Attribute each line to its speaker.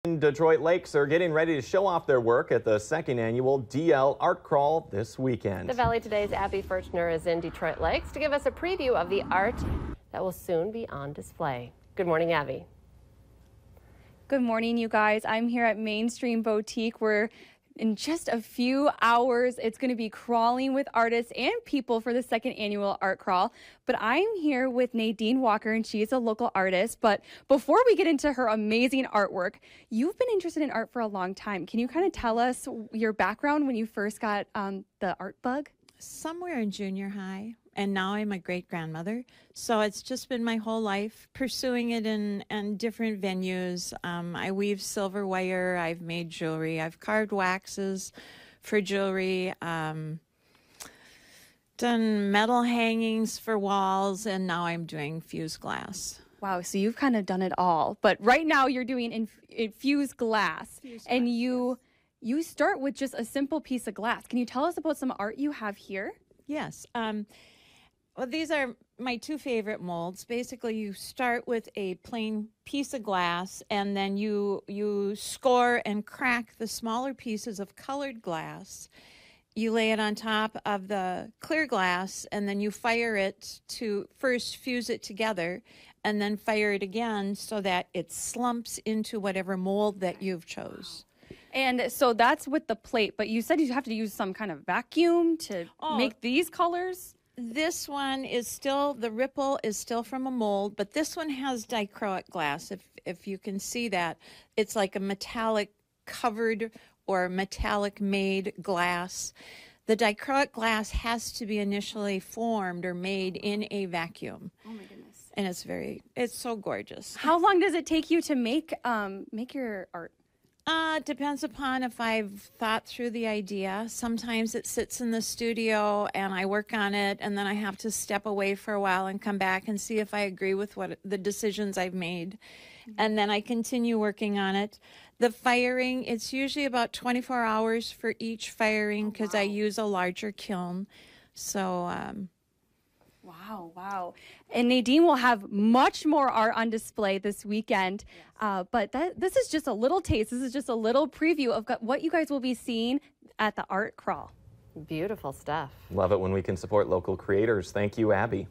Speaker 1: Detroit Lakes are getting ready to show off their work at the second annual DL Art Crawl this weekend.
Speaker 2: The Valley Today's Abby Furchner is in Detroit Lakes to give us a preview of the art that will soon be on display. Good morning, Abby.
Speaker 3: Good morning, you guys. I'm here at Mainstream Boutique, where in just a few hours, it's going to be crawling with artists and people for the second annual art crawl. But I'm here with Nadine Walker, and she is a local artist. But before we get into her amazing artwork, you've been interested in art for a long time. Can you kind of tell us your background when you first got the art bug?
Speaker 4: Somewhere in junior high, and now I'm a great-grandmother. So it's just been my whole life pursuing it in different venues. I weave silver wire, I've made jewelry, I've carved waxes for jewelry, done metal hangings for walls, and now I'm doing fused glass.
Speaker 3: Wow, so you've kind of done it all. But right now you're doing infused glass, and you start with just a simple piece of glass. Can you tell us about some art you have here?
Speaker 4: Yes. Well, these are my two favorite molds. Basically, you start with a plain piece of glass, and then you score and crack the smaller pieces of colored glass. You lay it on top of the clear glass, and then you fire it to first fuse it together, and then fire it again so that it slumps into whatever mold that you've chose.
Speaker 3: And so that's with the plate, but you said you have to use some kind of vacuum to make these colors?
Speaker 4: This one is still, the ripple is still from a mold, but this one has dichroic glass. If you can see that, it's like a metallic covered or metallic made glass. The dichroic glass has to be initially formed or made in a vacuum.
Speaker 3: Oh my goodness.
Speaker 4: And it's so gorgeous.
Speaker 3: How long does it take you to make your art?
Speaker 4: Depends upon if I've thought through the idea. Sometimes it sits in the studio and I work on it, and then I have to step away for a while and come back and see if I agree with what the decisions I've made. And then I continue working on it. The firing, it's usually about 24 hours for each firing because I use a larger kiln. So,
Speaker 3: Wow. And Nadine will have much more art on display this weekend. But this is just a little taste. This is just a little preview of what you guys will be seeing at the art crawl.
Speaker 2: Beautiful stuff.
Speaker 1: Love it when we can support local creators. Thank you, Abby.